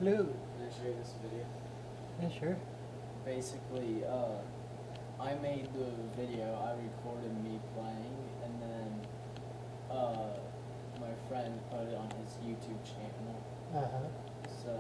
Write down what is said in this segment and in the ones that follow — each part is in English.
Hello. Can I show you this video? Yeah, sure. Basically, I made the video, I recorded me playing, and then, my friend put it on his YouTube channel. Uh-huh. So,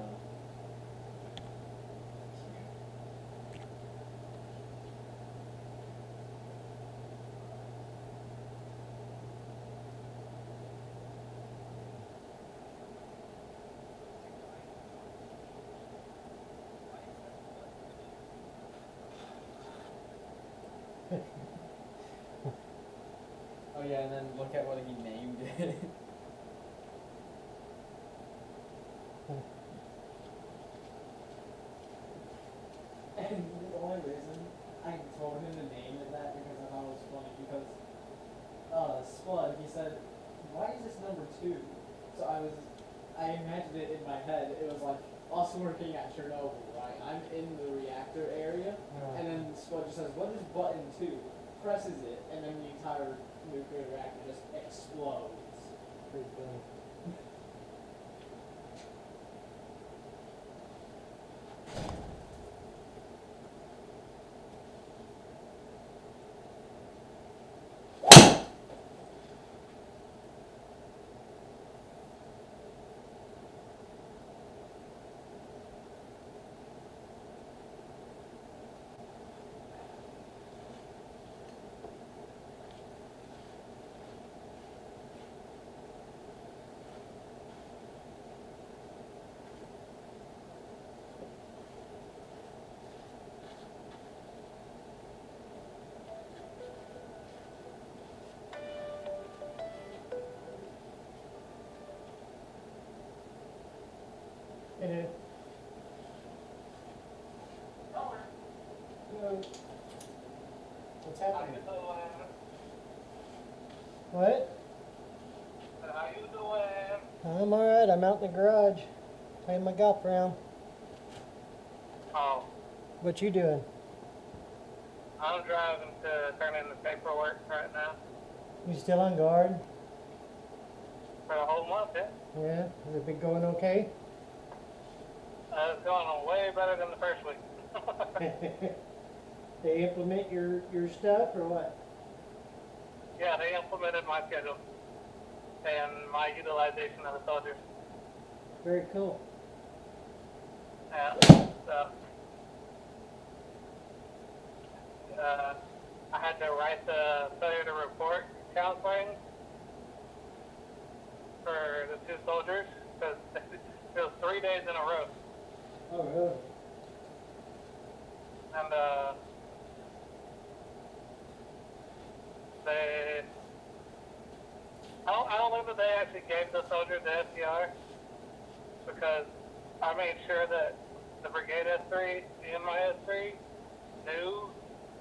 oh yeah, and then look at what he named it. And the only reason I told him to name it that because I thought it was funny because Spud, he said, why is this number 2? So I imagined it in my head, it was like us working at Chernobyl, right? I'm in the reactor area, and then Spud just says, what is button 2? Presses it, and then the entire nuclear reactor just explodes. Pretty funny. Hey, dude. Hello. What's happening? What? How you doing? I'm alright. I'm out in the garage playing my golf round. Oh, What you doing? I'm driving to turn in the paperwork right now You still on guard? for the whole month, yeah. Yeah? Has it been going okay? It's going on way better than the first week. They implement your stuff or what? Yeah, they implemented my schedule and my utilization of the soldiers. Very cool. Yeah, so, I had to write the failure to report counseling for the 2 soldiers because it was 3 days in a row. Oh, really? And I don't think that they actually gave the soldiers the SDR because I made sure that the Brigade S3 and my S3 knew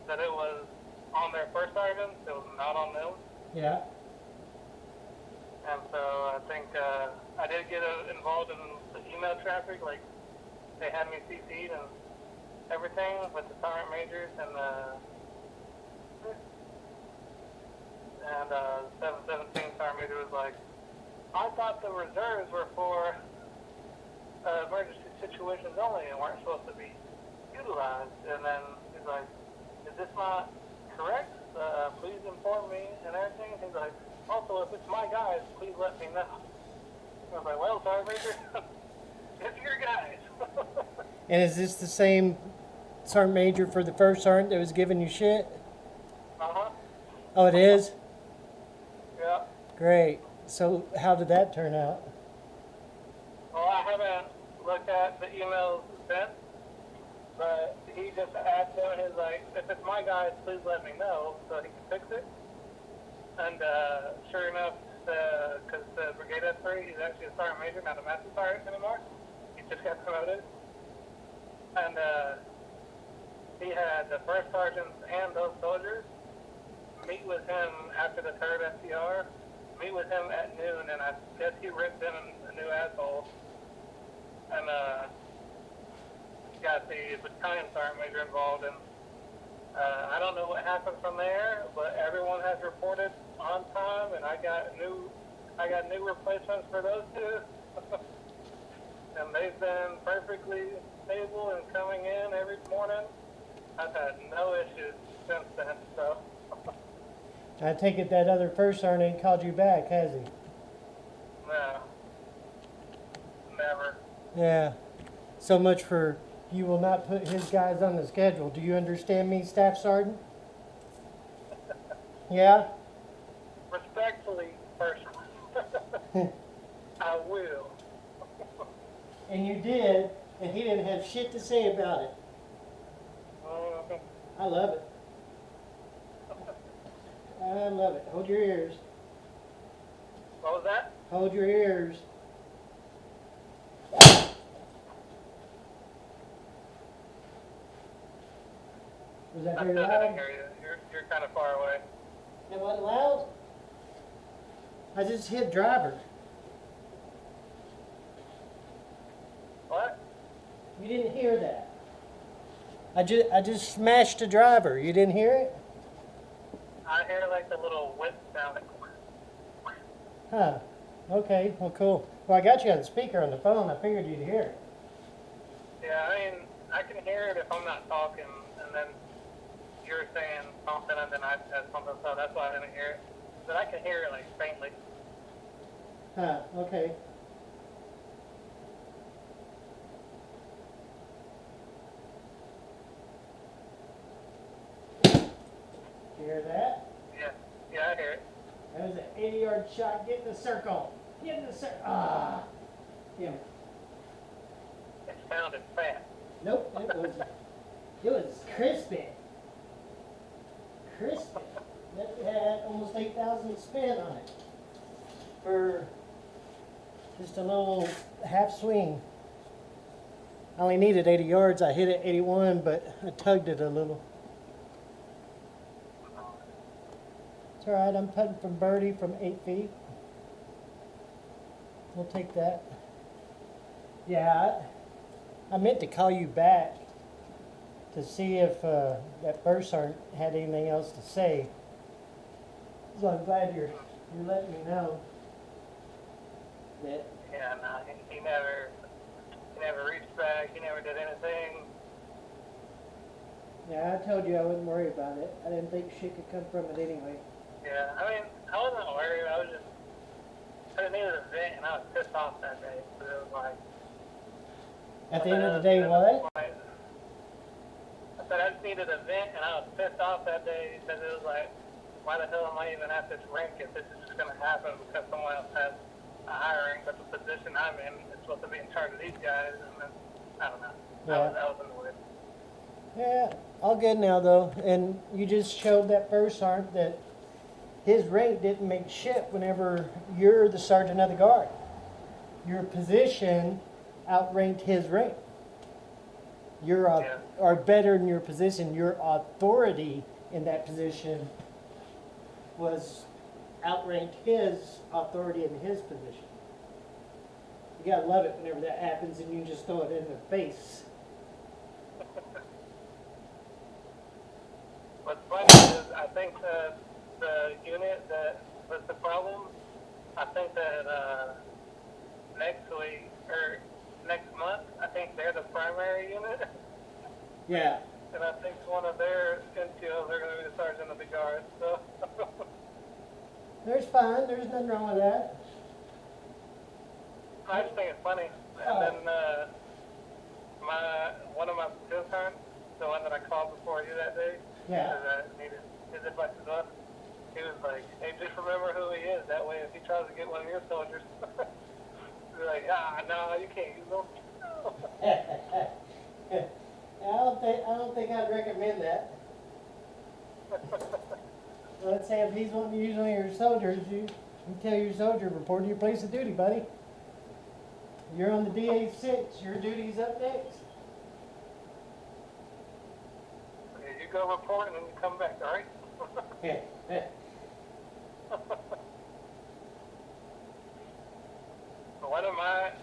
that it was on their first sergeants, it was not on them. Yeah. And so I think I did get involved in the email traffic, like they had me CC'd and everything with the sergeant majors and 717 sergeant major was like, I thought the reserves were for emergency situations only and weren't supposed to be utilized. And then he's like, is this not correct? Please inform me and everything. He's like, also, if it's my guys, please let me know. I was like, well, sergeant major, it's your guys. And is this the same sergeant major for the first sergeant that was giving you shit? Uh-huh. Oh, it is? Yeah. Great. So how did that turn out? Well, I haven't looked at the emails since, but he just asked him, he's like, if it's my guys, please let me know so he can fix it. And sure enough, because the Brigade S3, he's actually a sergeant major, not a master sergeant anymore. He just got promoted. And he had the first sergeants and those soldiers meet with him after the third SDR, meet with him at noon, and I guess he ripped in a new asshole. And got the battalion sergeant major involved, and I don't know what happened from there, but everyone has reported on time, and I got new replacements for those 2, and they've been perfectly stable and coming in every morning. I've had no issues since then, so. I take it that other first sergeant ain't called you back, has he? No. Never. Yeah. So much for you will not put his guys on the schedule. Do you understand me, Staff Sergeant? Yeah? Respectfully, personally, I will. And you did, and he didn't have shit to say about it. Mhm. I love it. I love it. Hold your ears. What was that? Hold your ears. Was that I very still loud? didn't hear you. You're kind of far away. It wasn't loud? I just hit driver. What? You didn't hear that. I just smashed the driver. You didn't hear it? I hear like the little whip sound. Huh. Okay, well cool. Well, I got you on the speaker on the phone. I figured you'd hear it. Yeah, I mean, I can hear it if I'm not talking, and then you're saying something, and then I said something, so that's why I didn't hear it. But I can hear it like faintly. Huh, okay. You hear that? Yeah, yeah, I hear it. That was an 80-yard shot. Get in the circle. Get in the circle. Ah. Damn it. It sounded fast. Nope, it was crispy. Crispy. That had almost 8,000 spin on it. For just a little half swing. I only needed 80 yards. I hit it 81, but I tugged it a little. It's all right. I'm putting from birdie from 8 feet. We'll take that. Yeah, I meant to call you back to see if that first sergeant had anything else to say. So I'm glad you're letting me know that. Yeah, no, he never reached back. He never did anything. Yeah, I told you I wouldn't worry about it. I didn't think shit could come from it anyway. Yeah, I mean, I wasn't worried. I was just, I needed a vent, and I was pissed off that day. So it was like. At the end of the day, what? I said I just needed a vent, and I was pissed off that day because it was like, why the hell am I even at this rink if this is just going to happen because someone else has a hiring, but the position I'm in is supposed to be in charge of these guys, and then, I don't know. Yeah. I was annoyed. Yeah, all good now though. And you just showed that first sergeant that his rank didn't make shit whenever you're the sergeant of the guard. Your position outranked his rank. You're are better in your position. Your authority in that position was outranked his authority in his position. You gotta love it whenever that happens and you just throw it in their face. What's funny is I think the unit that was the problem, I think that next week or next month, I think they're the primary unit. Yeah. And I think one of their NCOs are going to be the sergeant of the guard. So There's fine. There's nothing wrong with that. I just think it's funny. And then one of my interns, the one that I called before you that day, Yeah. that needed his advice as well. He was like, "Hey, just remember who he is. That way, if he tries to get one of your soldiers, you're like, no, you can't use them." I don't think I'd recommend that. Let's say if he's wanting to use one of your soldiers, you tell your soldier, report to your place of duty, buddy. You're on the DA6, your duty's up next. Okay, you go report and then you come back, all right?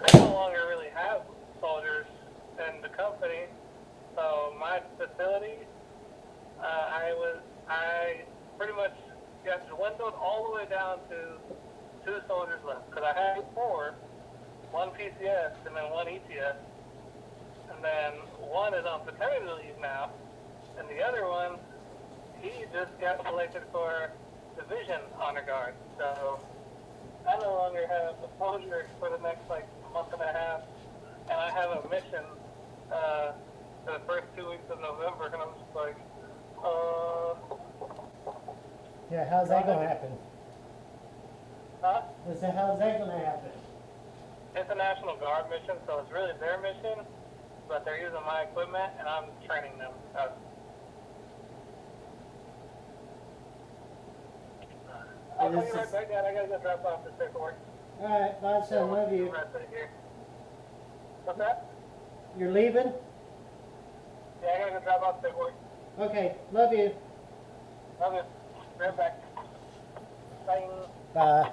I no longer really have soldiers in the company, so my facility, I pretty much got dwindled all the way down to 2 soldiers left, because I had 4, one PCS and then one ETS. And then one is on paternity leave now, and the other one, he just got selected for Division Honor Guard. So I no longer have exposure for the next like month and a half, and I have a mission for the first 2 weeks of November, and I'm just like, Yeah, how's that gonna happen? huh? I said, how's that gonna happen? It's a National Guard mission, so it's really their mission, but they're using my equipment, and I'm training them. I'll call you right back, Dad. I gotta go drop off this paperwork. Alright, bye son, love you. Rest of it here. What's that? You're leaving? Yeah, I gotta go drop off the paperwork. Okay, love you. Love you. Right back. Bye. Bye.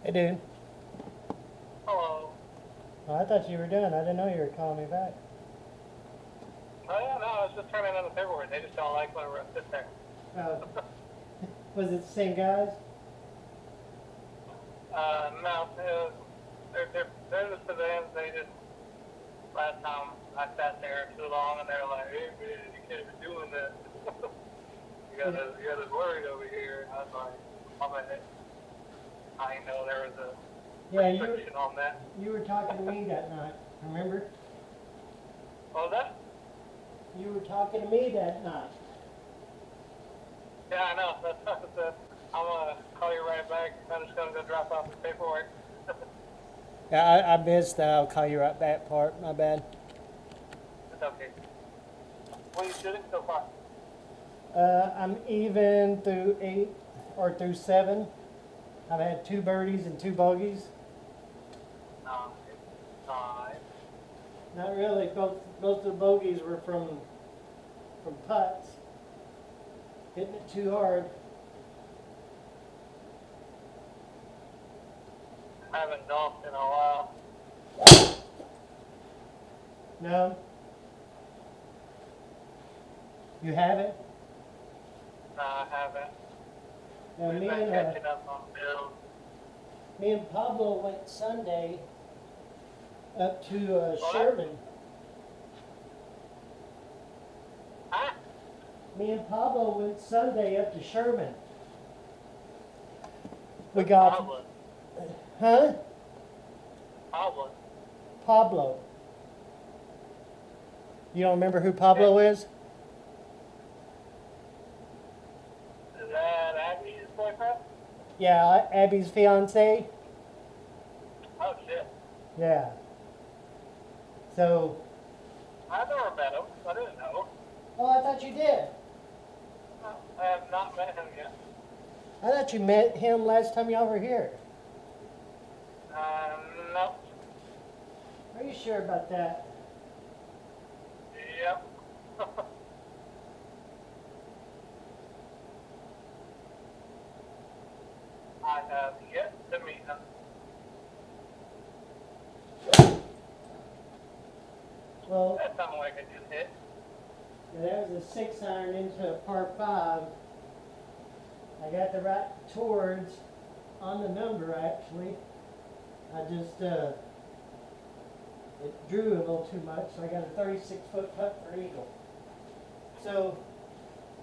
Hey, dude. Hello. Oh, I thought you were done. I didn't know you were calling me back. Oh yeah, no, I was just turning in the paperwork. They just don't like when I sit there. Oh. Was it the same guys? No, they're the civilians. They just, last time I sat there too long and they're like, hey man, you can't be doing that. you got us worried over here. And I was like, my bad. I didn't know there was a restriction on that. You were talking to me that night, remember? What was that? You were talking to me that night. Yeah, I know. That's what I said. I'm going to call you right back. I'm just going to go drop off the paperwork. Yeah, I missed the I'll call you right back part. My bad. It's okay. What are you shooting so far? I'm even through 8 or through 7. I've had 2 birdies and 2 bogeys. Nice. Not really. Both of the bogeys were from putts. Hitting it too hard. I haven't golfed in a while. No? You haven't? No, I haven't. Now, We've been catching up on bills. me and Pablo went Sunday up to Sherman. Huh? Me and Pablo went Sunday up to Sherman. We got... Pablo. Huh? Pablo. Pablo. You don't remember who Pablo is? Is that Abby's boyfriend? Yeah, Abby's fiance. Oh, shit. Yeah. So, I've never met him. I didn't know. oh, I thought you did. No, I have not met him yet. I thought you met him last time y'all were here. No. Are you sure about that? Yep. I have yet to meet him. Well, That sounded like I just hit. that was a 6-iron into a par 5. I got the right towards on the number actually. I just it drew a little too much, so I got a 36-foot putt for eagle. So,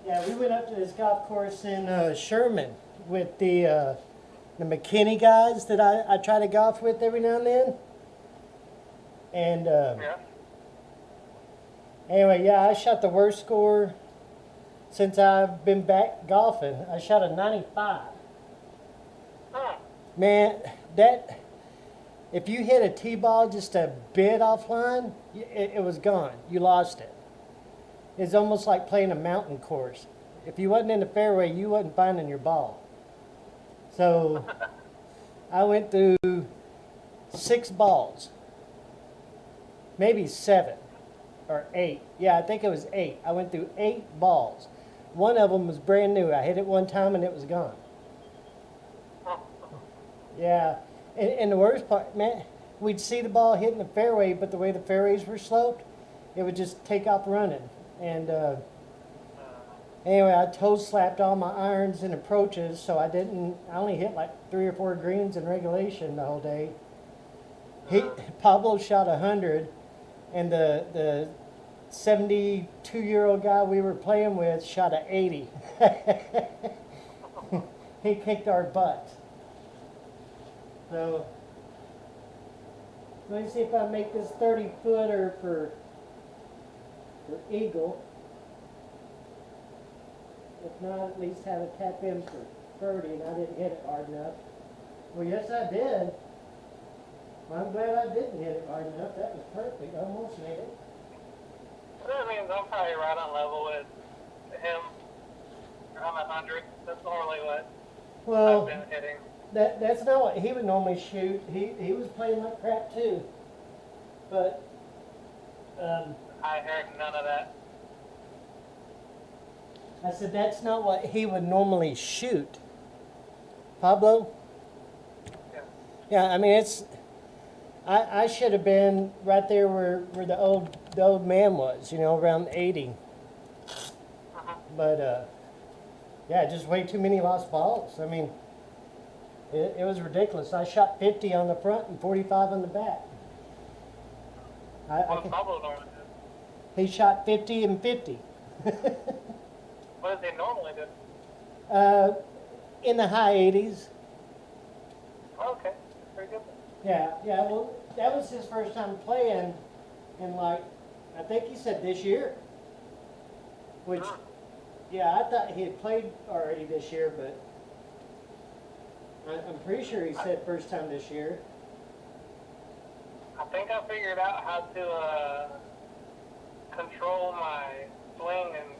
yeah, we went up to this golf course in Sherman with the McKinney guys that I try to golf with every now and then. And Yeah. anyway, yeah, I shot the worst score since I've been back golfing. I shot a 95. Huh. Man, that... If you hit a tee-ball just a bit offline, it was gone. You lost it. It's almost like playing a mountain course. If you wasn't in the fairway, you wasn't finding your ball. So I went through 6 balls, maybe 7 or 8. Yeah, I think it was 8. I went through 8 balls. One of them was brand new. I hit it one time and it was gone. Yeah. And the worst part, man, we'd see the ball hitting the fairway, but the way the fairways were sloped, it would just take off running. And anyway, I toe slapped all my irons and approaches, so I only hit like 3 or 4 greens in regulation the whole day. Pablo shot 100, and the 72-year-old guy we were playing with shot a 80. He kicked our butt. So, let me see if I make this 30-footer for eagle. If not, at least have a tap in for birdie, and I didn't hit it hard enough. Well, yes, I did. Well, I'm glad I didn't hit it hard enough. That was perfect. I almost made it. That means I'm probably right on level with him. Around 100. That's normally what Well, I've been hitting. that's not what he would normally shoot. He was playing like crap too. But I heard none of that. I said that's not what he would normally shoot. Pablo? Yeah. Yeah, I mean, I should have been right there where the old man was, you know, around 80. But yeah, just way too many lost balls. I mean, it was ridiculous. I shot 50 on the front and 45 on the back. What does Pablo normally do? He shot 50 and 50. What does he normally do? In the high 80s. Oh, okay, very good. Yeah, yeah. Well, that was his first time playing, and like, I think he said this year. Which, yeah, I thought he had played already this year, but I'm pretty sure he said first time this year. I think I figured out how to control my swing and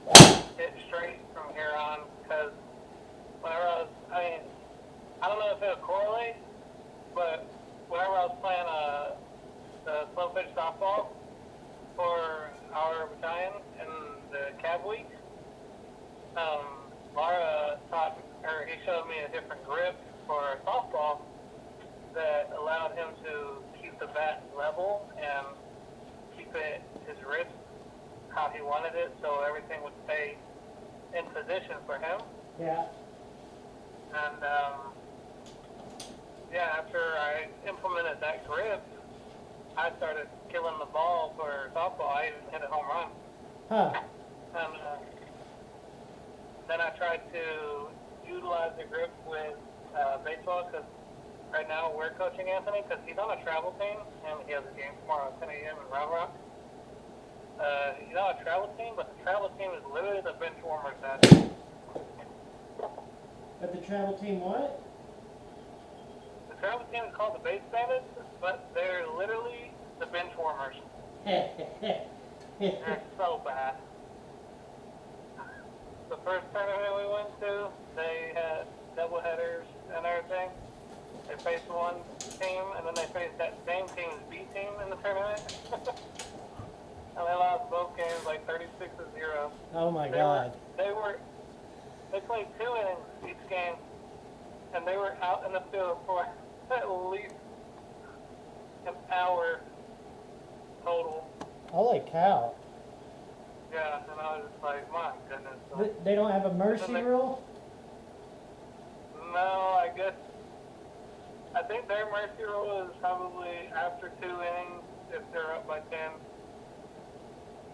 hit straight from here on, because whenever I don't know if it'll correlate, but whenever I was playing the slow pitch softball for our battalion in the cab week, Laura he showed me a different grip for softball that allowed him to keep the bat level and keep it his wrist how he wanted it, so everything would stay in position for him. Yeah. And yeah, after I implemented that grip, I started killing the ball for softball. I even hit a home run. Huh. And then I tried to utilize the grip with baseball, because right now we're coaching Anthony because he's on a travel team and he has a game tomorrow at 10 a.m. in Round Rock. He's on a travel team, but the travel team is literally the bench warmers at it. But the travel team what? The travel team is called the Base Bandits, but they're literally the bench warmers. They're so bad. The first tournament we went to, they had double headers and everything. They faced one team, and then they faced that same team's B team in the tournament. And they lost both games like 36-0. Oh my God. They played 2 innings each game, and they were out in the field for at least an hour total. Holy cow. Yeah, and I was just like, my goodness. They don't have a mercy rule? No, I think their mercy rule is probably after 2 innings, if they're up by 10.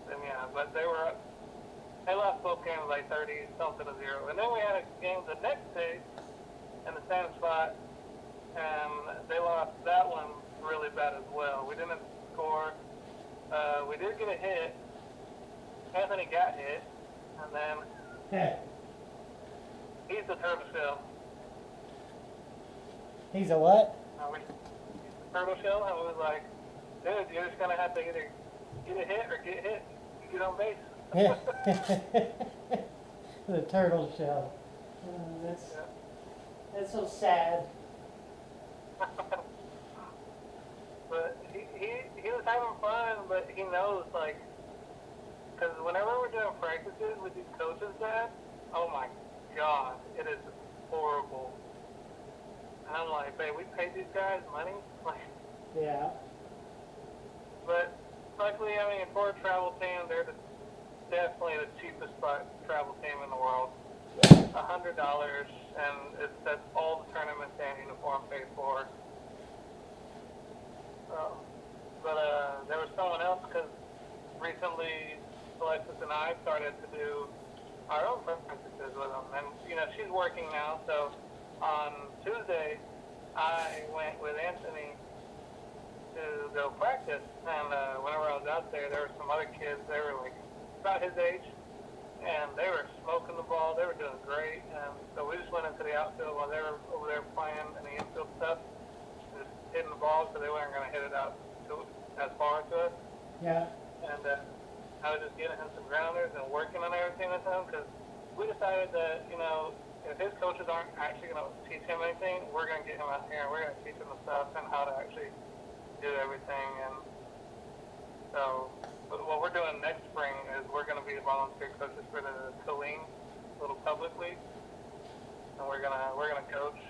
Then yeah, but they lost both games like 30-something to 0. And then we had a game the next day in the same spot, and they lost that one really bad as well. We didn't score. We did get a hit. Anthony got hit, and then he's the turtle shell. He's a what? He's the turtle shell, and we was like, dude, you're just gonna have to either get a hit or get hit. You get on base. The turtle shell. That's so sad. But he was having fun, but he knows, like, because whenever we're doing practices with these coaches, Dad, oh my God, it is horrible. And I'm like, babe, we paid these guys money? Like, Yeah. but luckily, I mean, for a travel team, they're definitely the cheapest travel team in the world. $100, and that's all the tournaments and uniform paid for. But there was someone else, because recently Alexis and I started to do our own practices with them, and you know, she's working now, so on Tuesday I went with Anthony to go practice, and whenever I was out there were some other kids. They were like about his age, and they were smoking the ball. They were doing great, and so we just went into the outfield while they were over there playing in the infield stuff, just hitting the ball, so they weren't going to hit it out as far to us. Yeah. And I was just getting him some grounders and working on everything with him, because we decided that, you know, if his coaches aren't actually going to teach him anything, we're going to get him out here and we're going to teach him the stuff and how to actually do everything. And so what we're doing next spring is we're going to be volunteer coaches for the Colleen little public league, and we're gonna coach.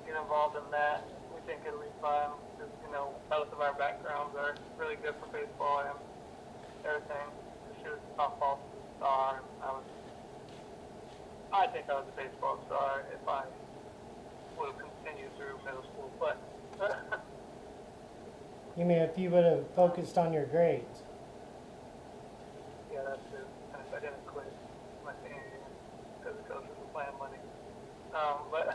get involved in that. We think it'll be fun. Just, you know, both of our backgrounds are really good for baseball and everything. She was a softball star. I think I was a baseball star if I would have continued through middle school. But You mean if you would have focused on your grades? yeah, that's true. And if I didn't quit my senior year because the coaches were playing money. But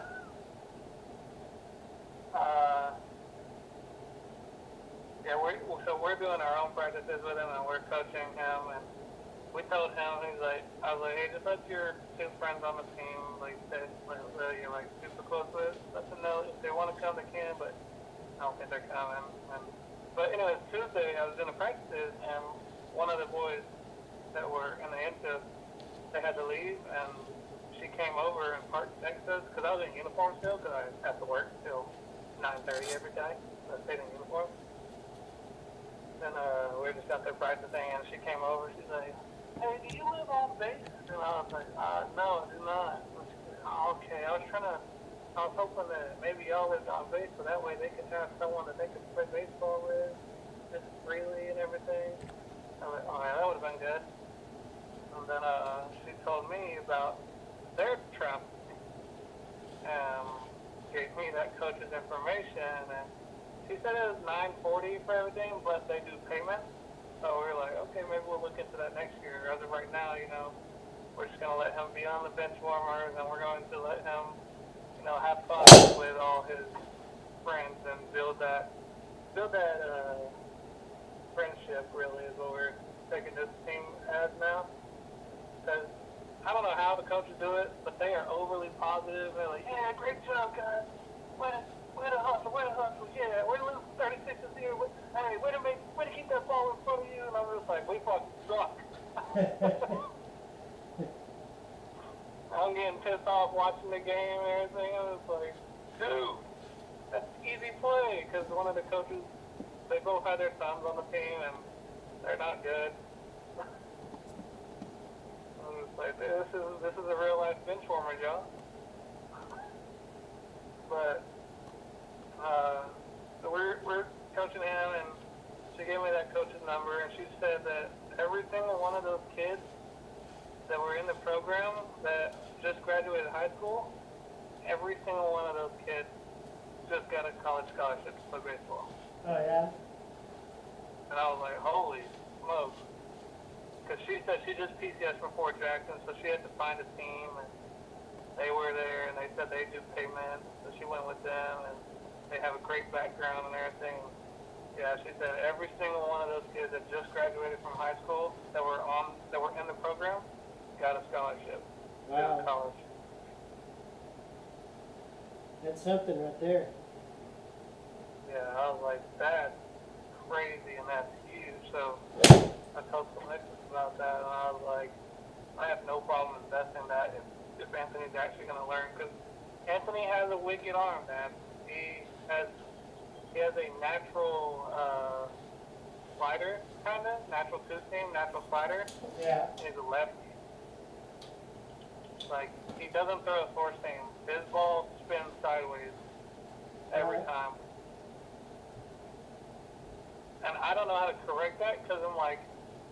yeah, we're doing our own practices with him, and we're coaching him. And we told him, I was like, hey, just let your two friends on the team, like that you're like super close with, let them know if they want to come, they can. But I don't think they're coming. But anyways, Tuesday I was in the practices, and one of the boys that were in the infield, they had to leave, and she came over and parked next to us because I was in uniform still because I had to work till 9:30 every day. So I stayed in uniform. And we were just out there practicing, and she came over. She's like, "Hey, do you live on base?" And I was like, "No, I do not." And she said, "Oh, okay. I was hoping that maybe y'all lived on base, so that way they could have someone that they could play baseball with, just freely and everything." I'm like, "Oh, yeah, that would have been good." And then she told me about their trip and gave me that coach's information, and she said it was $9.40 for everything, but they do payment. So we were like, okay, maybe we'll look into that next year. As of right now, you know, we're just gonna let him be on the bench warmers, and we're going to let him, you know, have fun with all his friends and build that friendship. Really, is what we're taking this team as now. Because I don't know how the coaches do it, but they are overly positive. They're like, yeah, great job, guys. Way to hustle, yeah, way to lose 36 here. Hey, way to keep that ball in front of you. And I'm just like, we fucking suck. I'm getting pissed off watching the game and everything. I was like, dude, that's easy play. Because one of the coaches, they both had their sons on the team, and they're not good. Like, this is a real life bench warmer job. But so we're coaching him, and she gave me that coach's number, and she said that every single one of those kids that were in the program that just graduated high school, every single one of those kids just got a college scholarship to play baseball. Oh yeah. And I was like, holy smokes. Because she said she just PCS for Fort Jackson, so she had to find a team, and they were there, and they said they do payment, so she went with them, and they have a great background and everything. Yeah, she said every single one of those kids that just graduated from high school that were in the program got a scholarship Wow. to college. That's something right there. Yeah, I was like, that's crazy, and that's huge. So I told Alexis about that, and I was like, I have no problem investing that if Anthony's actually going to learn, because Anthony has a wicked arm, man. He has a natural slider, kind of natural two-seam, natural slider. Yeah. He's a lefty. Like, he doesn't throw a four-seam. His ball spins sideways every time. And I don't know how to correct that, because I'm like,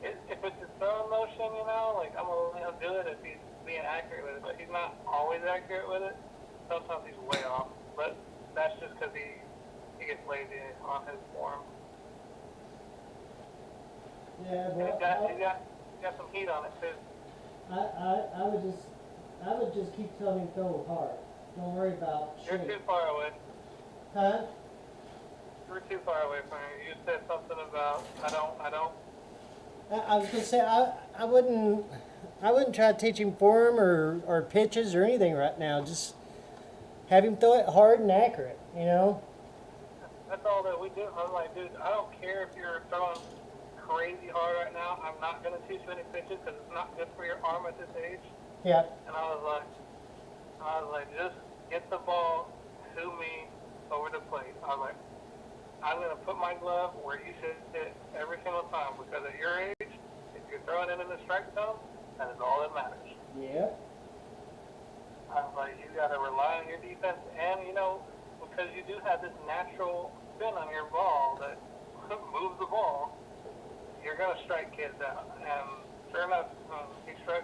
if it's his throwing motion, you know, like, I'm going to let him do it if he's being accurate with it. But he's not always accurate with it. Sometimes he's way off. But that's just because he gets lazy on his form. Yeah, And well, he got some heat on it, too. I would just keep telling him throw hard. Don't worry about You're shape. too far away. Huh? You're too far away from me. You said something about, I don't. I was gonna say I wouldn't try to teach him form or pitches or anything right now. Just have him throw it hard and accurate, you know? That's all that we do. I'm like, dude, I don't care if you're throwing crazy hard right now. I'm not going to teach you any pitches because it's not good for your arm at this age. Yeah. And I was like, just get the ball to me over the plate. I was like, I'm going to put my glove where you should hit every single time, because at your age, if you're throwing it in the strike zone, that is all that matters. Yeah. I was like, you got to rely on your defense. And, you know, because you do have this natural spin on your ball that moves the ball, you're going to strike kids out. And sure enough, he struck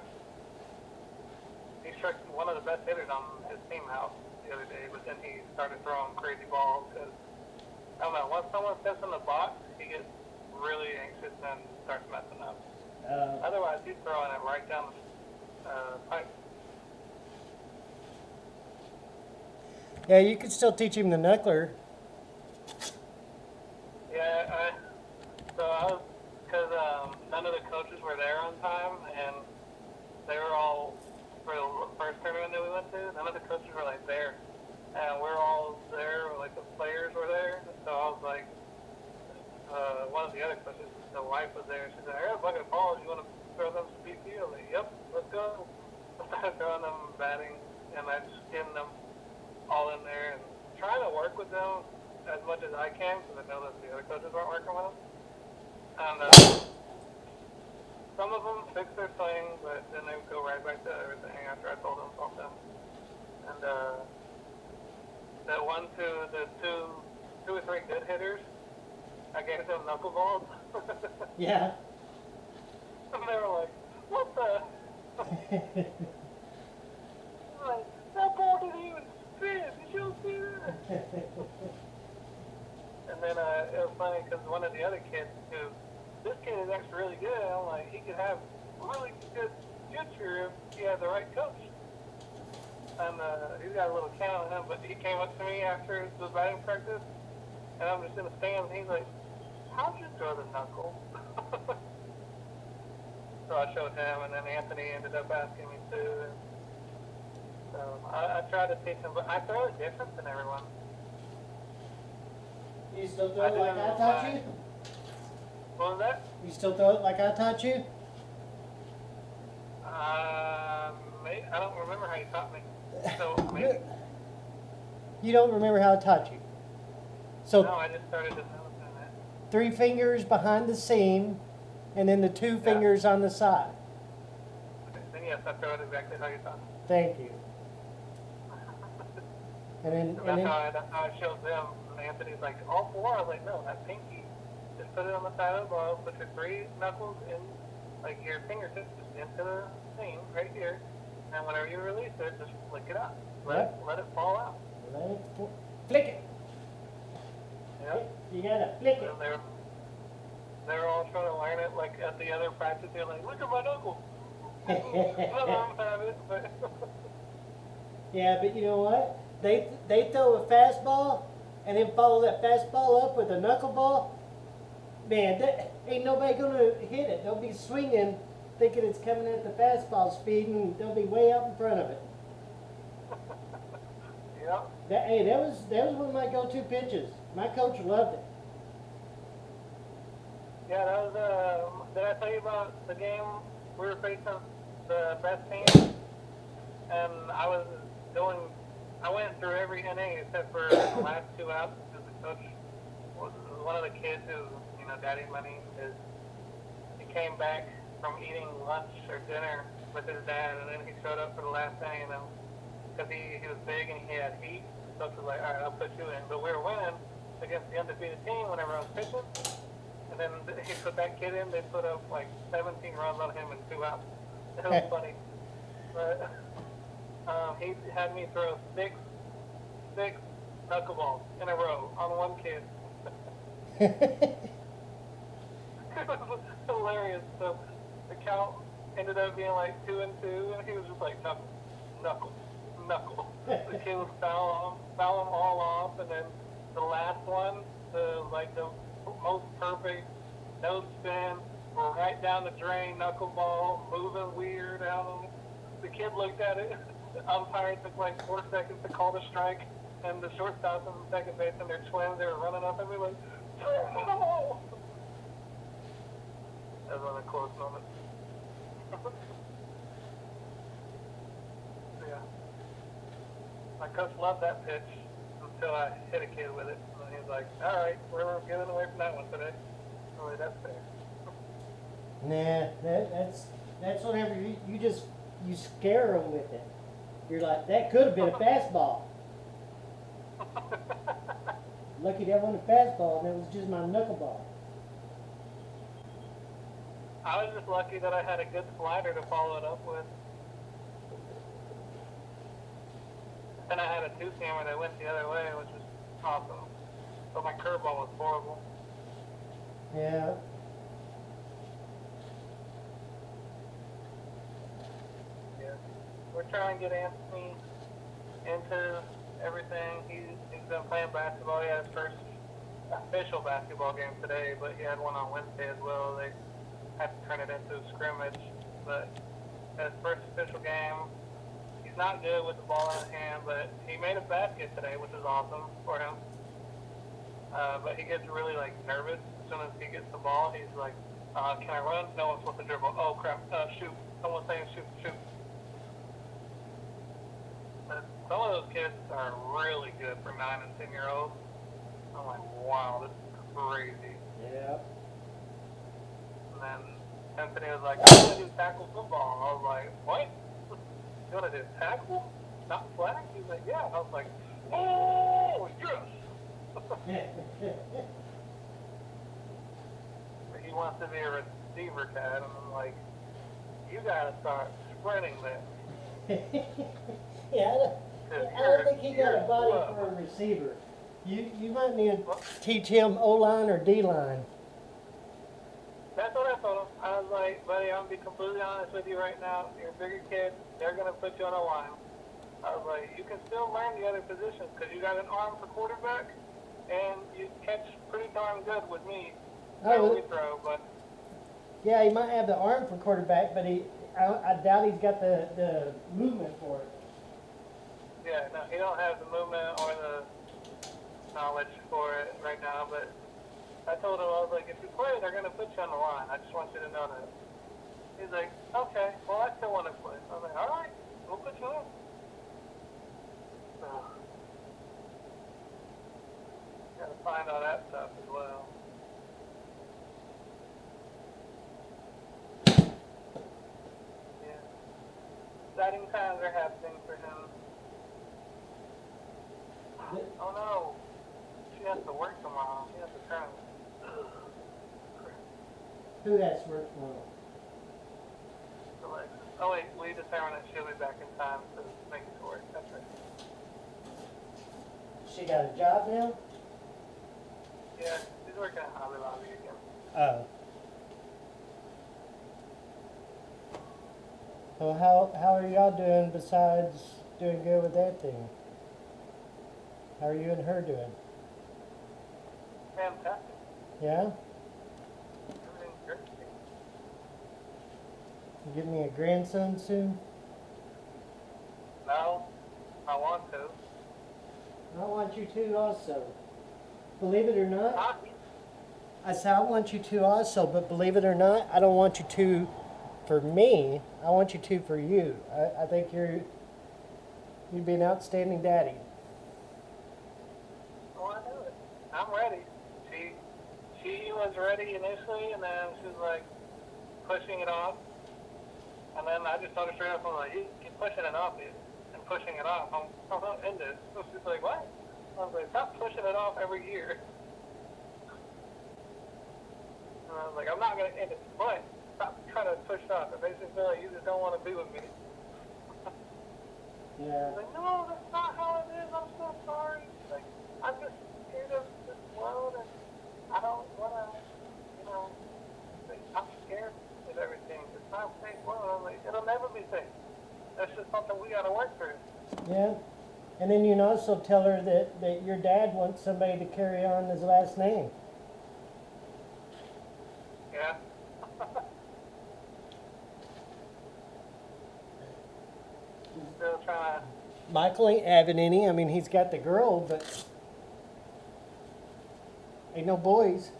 one of the best hitters on his team house the other day, but then he started throwing crazy balls because, I don't know, once someone steps in the box, he gets really anxious and starts messing up. Otherwise, he's throwing it right down the pipe. Yeah, you could still teach him the knuckler. Yeah, because none of the coaches were there on time, and they were all, for the first tournament that we went to, none of the coaches were like there. And we're all there, like the players were there, so I was like, one of the other coaches, the wife was there, she said, I got a bucket of balls, you want to throw them some BP? I was like, yep, let's go. I started throwing them batting, and I just getting them all in there, and trying to work with them as much as I can, because I know that the other coaches aren't working with them. And some of them fix their swing, but then they would go right back to everything after I told them something. And the two or three good hitters, I gave them knuckleballs. Yeah. And they were like, what the? Like, that ball didn't even spin. Did you see that? And then it was funny because one of the other kids who, this kid is actually really good. I'm like, he could have really good future if he had the right coach. And he's got a little count on him, but he came up to me after the batting practice, and I'm just in the stands, and he's like, how'd you throw the knuckle? So I showed him, and then Anthony ended up asking me too. And so I tried to teach him, but I throw it different than everyone. You still throw it like I taught you? What was that? You still throw it like I taught you? I don't remember how you taught me. So maybe. You don't remember how I taught you? So No, I just started to notice that. 3 fingers behind the seam, and then the 2 fingers on the side. Okay, then yes, I throw it exactly how you taught me. Thank you. And then That's how I showed them. And Anthony's like, all 4? I was like, no, that pinky. Just put it on the side of the ball, put your 3 knuckles in, like your fingertips, into the seam right here. And whenever you release it, just flick it out. Let it fall out. let it flick it. Yep. You gotta flick it. And they were all trying to learn it, like at the other practice, they're like, look at my knuckle. None of them have it, but Yeah, but you know what? They throw a fastball and then follow that fastball up with a knuckleball. Man, ain't nobody gonna hit it. They'll be swinging, thinking it's coming at the fastball speed, and they'll be way out in front of it. yep. That was one of my go-to pitches. My coach loved it. Yeah, that was, did I tell you about the game we were facing the best team? And I went through every inning except for the last 2 outs because the coach was one of the kids who, daddy money is, he came back from eating lunch or dinner with his dad, and then he showed up for the last inning, and because he was big and he had heat, the coach was like, all right, I'll put you in. But we were winning against the undefeated team whenever I was pitching. And then he put that kid in, they put up like 17 runs on him in 2 outs. It was funny. But he had me throw six knuckleballs in a row on one kid. It was hilarious. So the count ended up being like 2-2, and he was just like, knuckle. The kid was foul them all off, and then the last one, the most perfect no spin, right down the drain, knuckleball, moving weird out. The kid looked at it. The umpire took like 4 seconds to call the strike, and the shortstop and the second baseman, they're twins, they were running up at me like, no! That was one of the close moments. Yeah. My coach loved that pitch until I hit a kid with it. And he's like, all right, we're getting away from that one today. Oh, that's fair. Nah, that's whenever you scare them with it. You're like, that could have been a fastball. Lucky that wasn't a fastball, and it was just my knuckleball. I was just lucky that I had a good slider to follow it up with. And I had a two-seamer that went the other way, which was awesome. But my curveball was horrible. Yeah. Yeah. We're trying to get Anthony into everything. He's been playing basketball. He had his first official basketball game today, but he had one on Wednesday as well. They had to turn it into a scrimmage. But his first official game, he's not good with the ball in his hand, but he made a basket today, which is awesome for him. But he gets really nervous as soon as he gets the ball. He's like, "Can I run? No, I'm supposed to dribble. Oh crap! Shoot! Someone's saying shoot!" But some of those kids are really good for 9 and 10-year-olds. I'm like, wow, this is crazy. Yeah. And then Anthony was like, "I want to do tackle football." I was like, "What? You want to do tackle? Not flag?" He's like, "Yeah." I was like, "Oh, yes." He wants to be a receiver, Cat, and I'm like, "You gotta start sprinting this." Yeah, I don't think he got a body for a receiver. You might need to teach him O-line or D-line. That's what I told him. I was like, "Buddy, I'm gonna be completely honest with you right now. You're a bigger kid. They're gonna put you on a line." I was like, "You can still learn the other positions because you got an arm for quarterback, and you catch pretty darn good with me when we throw." But yeah, he might have the arm for quarterback, but I doubt he's got the movement for it. yeah, no, he don't have the movement or the knowledge for it right now. But I told him, I was like, "If you play, they're gonna put you on the line. I just want you to know that." He's like, "Okay, well, I still want to play." I was like, "All right, we'll put you in." So, gotta find all that stuff as well. Yeah. Exciting times are happening for him. Oh no. She has to work tomorrow. She has to turn. Who has work for him? So oh wait, we determined that she'll be back in time to make it work. That's right. She got a job now? Yeah, she's working at Hobby Lobby again. Oh. Well, how are y'all doing besides doing good with that thing? How are you and her doing? Fantastic. Yeah? Everything's great. You get me a grandson soon? No, I want to. I want you to also. Believe it or not, Huh? I said I want you to also, but believe it or not, I don't want you to for me. I want you to for you. I think you'd be an outstanding daddy. Oh, I knew it. I'm ready. She was ready initially, and then she was like pushing it off. And then I just told her straight up, I'm like, "You keep pushing it off, dude, and pushing it off. I'm not into it." So she's like, "What?" I was like, "Stop pushing it off every year." And I was like, "I'm not gonna end it, but stop trying to push it off. It makes me feel like you just don't want to be with me." Yeah. Like, "No, that's not how it is. I'm so sorry. Like, I'm just scared of this world, and I don't want to, like, I'm scared of everything. It's not a safe world." I'm like, "It'll never be safe. That's just something we got to work through." Yeah. And then you can also tell her that your dad wants somebody to carry on his last name. Yeah. Still trying to. Michael ain't having any. I mean, he's got the girl, but ain't no boys.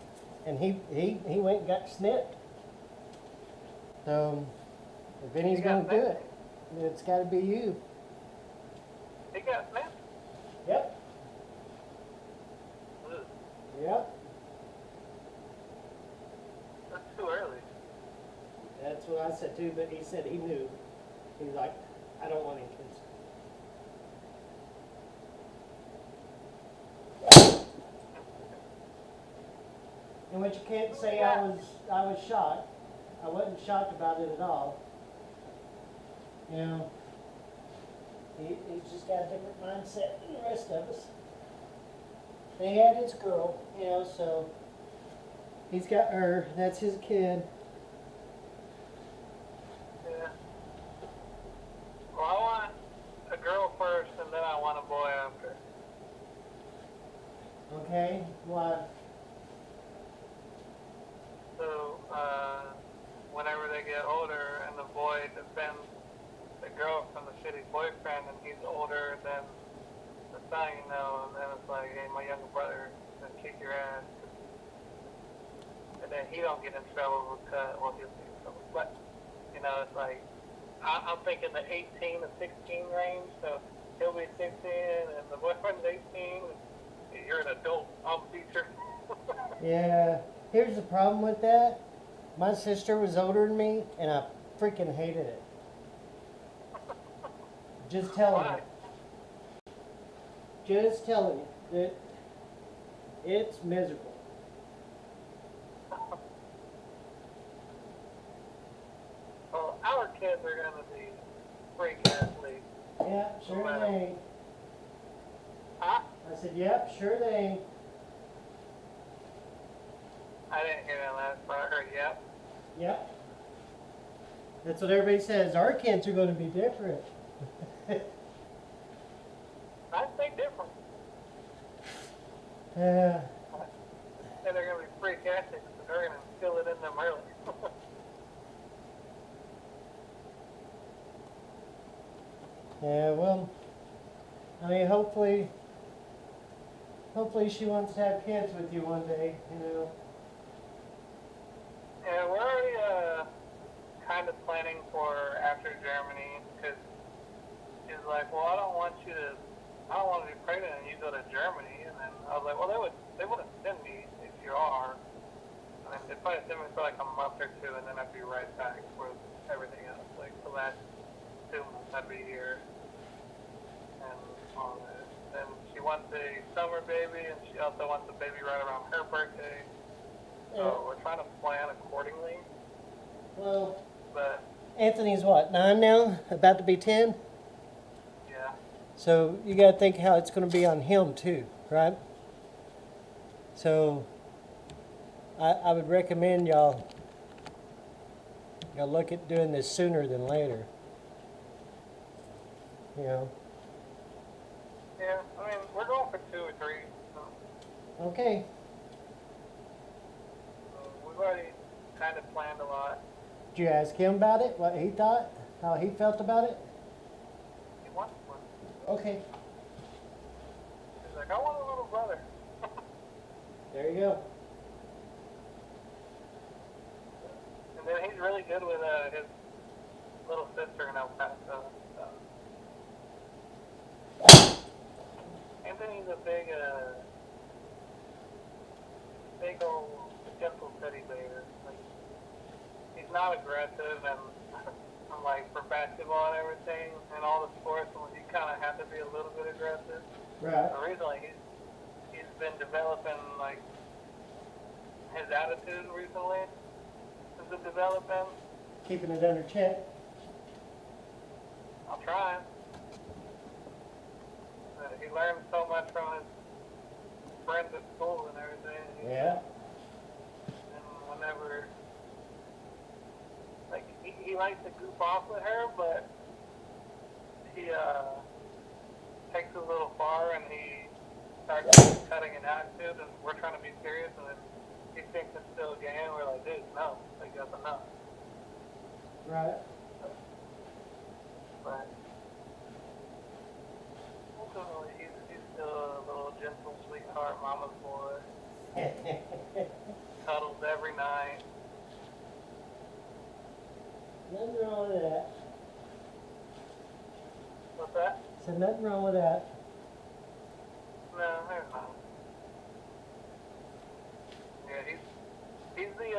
And he went and got snipped. So if any's going to do it, it's got to be you. He got snapped. Yep. Ugh, Yep. that's too early. That's what I said too, but he said he knew. He's like, I don't want any kids. but you can't say I was shocked. I wasn't shocked about it at all. You know, he's just got a different mindset than the rest of us. They had his girl, you know, so he's got her. That's his kid. Yeah. Well, I want a girl first, and then I want a boy after. Okay, why? So, whenever they get older and the boy defends the girl from the shitty boyfriend and he's older than the son, you know, and then it's like, hey, my younger brother can kick your ass. And then he don't get in trouble because, well, he'll get in trouble. But, you know, it's like, I'm thinking the 18 to 16 range, so he'll be 16 and the boyfriend's 18. You're an adult, I'm a teacher. Yeah, here's the problem with that. My sister was older than me, and I freaking hated it. Just telling Why? you. Just telling you that it's miserable. Well, our kids are going to be freak athletes. Yeah, sure Wow. they ain't. Huh? I said, yep, sure they ain't. I didn't hear that last part. I heard yep. Yep. That's what everybody says. Our kids are going to be different. I say different. Yeah. And they're going to be freak athletes, but they're going to instill it in them early. Yeah, well, I mean, hopefully she wants to have kids with you one day, you know. Yeah, we're already kind of planning for after Germany, because she's like, well, I don't want to be pregnant and you go to Germany. And then I was like, well, they wouldn't send me if you are. And then they'd probably send me for like a month or two, and then I'd be right back with everything else. Like the last 2 months I'd be here. And all that. Then she wants a summer baby, and she also wants a baby right around her birthday. So we're trying to plan accordingly. Well, But Anthony's what, 9 now? About to be 10? yeah, So you got to think how it's going to be on him too, right? So I would recommend y'all look at doing this sooner than later. You know. yeah. I mean, we're going for 2 or 3. So, Okay. we've already kind of planned a lot. Did you ask him about it? What he thought? How he felt about it? He wants one. Okay. He's like, I want a little brother. There you go. And then he's really good with his little sister in El Paso. So. Anthony's a big old gentle teddy bear. Like, he's not aggressive, and I'm like, for basketball and everything, and all the sports, you kind of have to be a little bit aggressive. Right. But recently, he's been developing, like, his attitude recently has been developing. Keeping it under check. I'm trying. He learned so much from his friends at school and everything. Yeah. And whenever, like, he likes to goof off with her, but he takes it a little far, and he starts cutting an attitude, and we're trying to be serious, and then he thinks it's still a game. We're like, dude, no, like, that's enough. Right. But ultimately, he's still a little gentle, sweetheart, mama's boy. Cuddles every night. Nothing wrong with that. What's that? Said nothing wrong with that. No, there's not. Yeah, he's the,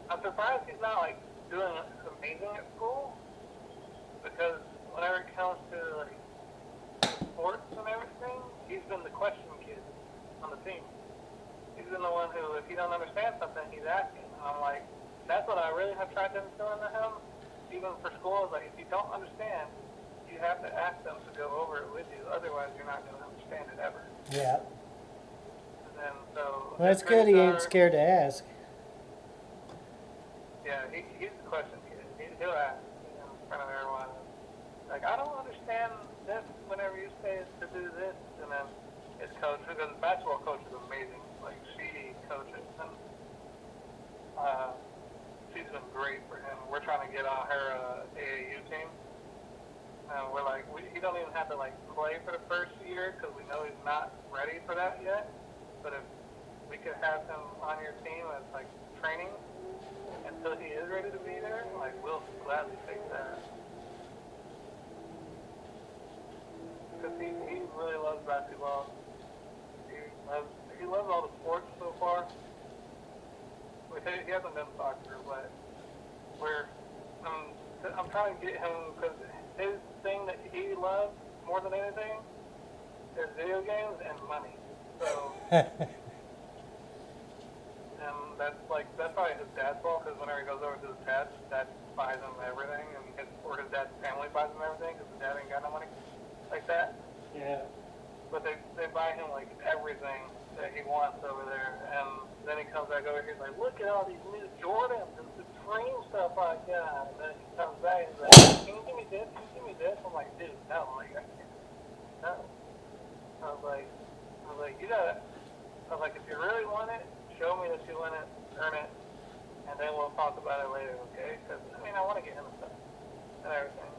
I'm surprised he's not, like, doing amazing at school, because whenever it comes to, like, sports and everything, he's been the question kid on the team. he's the one who, if he don't understand something, he's asking. And I'm like, that's what I really have tried to instill into him, even for school. Is like, if you don't understand, you have to ask them to go over it with you. Otherwise, you're not going to understand it ever. Yeah. And then, so. Well, that's good. He ain't scared to ask. Yeah, he's the question kid. He'll ask, in front of everyone. Like, I don't understand this whenever you say to do this. And then his coach, because the basketball coach is amazing. Like, she coaches. And she's been great for him. We're trying to get on her AAU team. And we're like, he don't even have to, like, play for the first year because we know he's not ready for that yet. But if we could have him on your team as, like, training until he is ready to be there, like, we'll gladly take that. Because he really loves basketball. He loves all the sports so far. He hasn't done soccer, but I'm trying to get him, because his thing that he loves more than anything is video games and money. So, and that's probably his dad's fault, because whenever he goes over to his dad buys him everything, and or his dad's family buys him everything, because his dad ain't got no money like that. Yeah. But they buy him like everything that he wants over there, and then he comes back over here, he's like, look at all these new Jordans and Supreme stuff I got. And then he comes back and he's like, can you give me this? Can you give me this? I'm like, dude, no, like, I can't. No. I was like, you gotta. I was like, if you really want it, show me that you want it, earn it, and then we'll talk about it later, okay? Because I mean, I want to get him stuff and everything,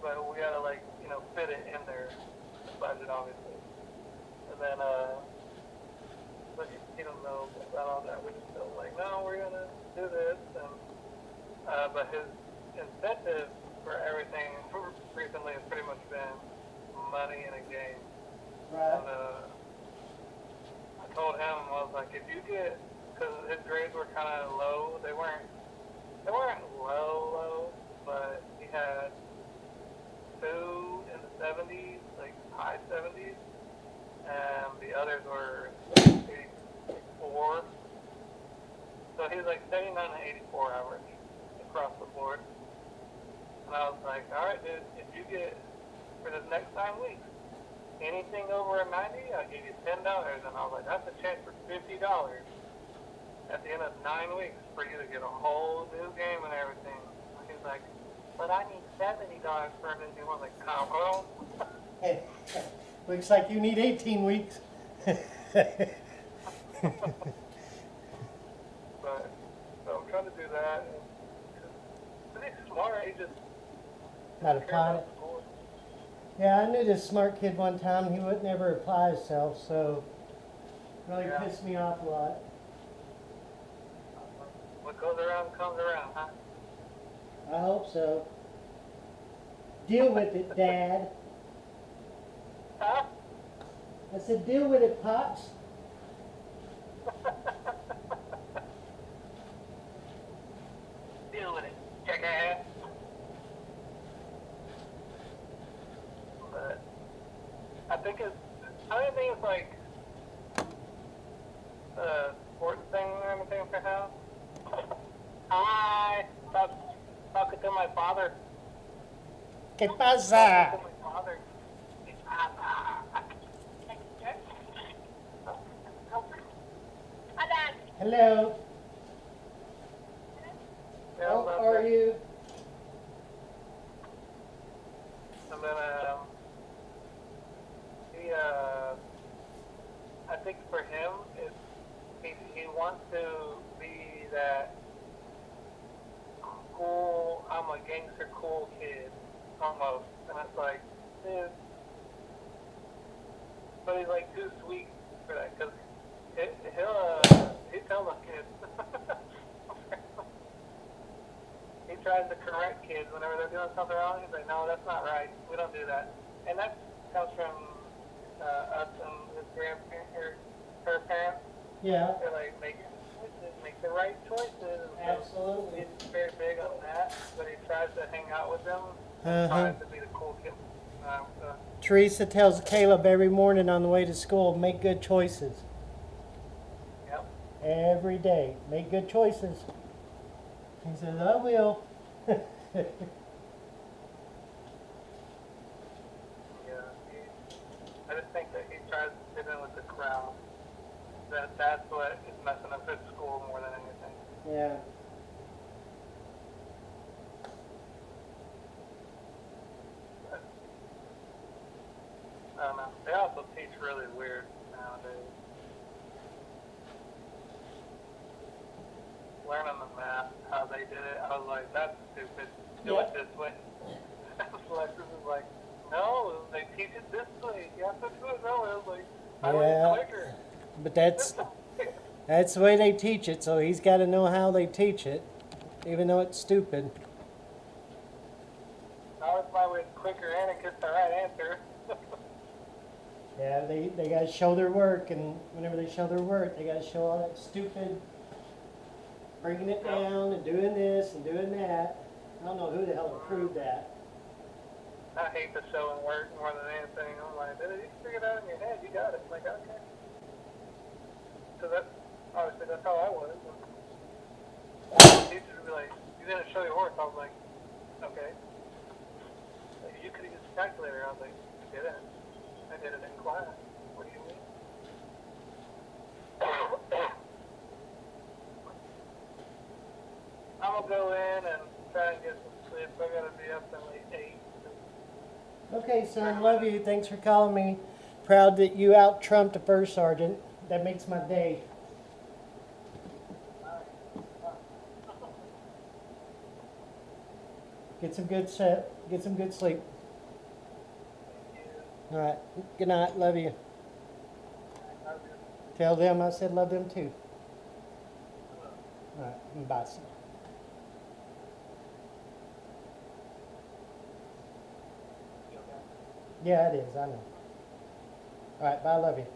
but we gotta, like, you know, fit it in their budget, obviously. And then but he don't know about all that. We just feel like, no, we're gonna do this, and but his incentive for everything recently has pretty much been money in a game. Right. And I told him, I was like, if you get, because his grades were kind of low, they weren't low, but he had 2 in the 70s, like high 70s, and the others were 84. So he was like 79 and 84 average across the board. And I was like, all right, dude, if you get, for this next 9 weeks, anything over a 90, I'll give you $10. And I was like, that's a chance for $50 at the end of 9 weeks for you to get a whole new game and everything. And he's like, but I need $70 for a new game. I was like, oh, Hey, looks like you need 18 weeks. But, so I'm trying to do that. But he's smart, he just Not a cares pilot. about school. Yeah, I knew this smart kid one time. He wouldn't ever apply himself, so really Yeah. pissed me off a lot. What goes around comes around, huh? I hope so. Deal with it, Dad. Huh? I said, deal with it, Pops. Deal with it, jackass. But I think it's like the sports thing or anything for him. Hi, talking to my father. ¿Qué Talking pasa? to my father. Hello. Yeah, How but- are you? And then I think for him, he wants to be that cool, I'm a gangster cool kid, almost. And it's like, dude. But he's like too sweet for that, because he tells us kids. He tries to correct kids whenever they're doing something wrong. He's like, no, that's not right. We don't do that. And that comes from us and his grandparents, or her parents. Yeah, They're like, make the right choices. absolutely. He's very big on that, but he tries to hang out with them. Uh-huh. Tries to be the cool kid. So, Teresa tells Caleb every morning on the way to school, make good choices. yep. every day. Make good choices. He says, I will. Yeah, I just think that he tries to fit in with the crowd. That's what is messing up his school more than anything. Yeah. But, I don't know. They also teach really weird nowadays. Learning the math, how they did it, I was like, that's stupid. Do it this way. Alexis was like, no, they teach it this way. You have to do it that way. I was like, I Yeah. went quicker. But that's the way they teach it, so he's got to know how they teach it, even though it's stupid. I was my way quicker and it gets the right answer. Yeah, they got to show their work, and whenever they show their work, they got to show all that stupid bringing it down and doing this and doing that. I don't know who the hell approved that. I hate the show and work more than anything. I'm like, dude, you can figure it out in your head. You got it. I'm like, okay. So that's, obviously, that's how I was. Teachers would be like, you didn't show your work. I was like, okay. Like, you could have used a calculator. I was like, I didn't. I did it in class. What do you mean? I'm going to go in and try and get some sleep. I got to be up at like 8. Okay, son, love you. Thanks for calling me. Proud that you out-trumped the first sergeant. That makes my day. Get some good sleep. All right. Good night. Love you. Tell them I said love them too. All right. Bye, son. Yeah, it is. I know. All right. Bye. Love you.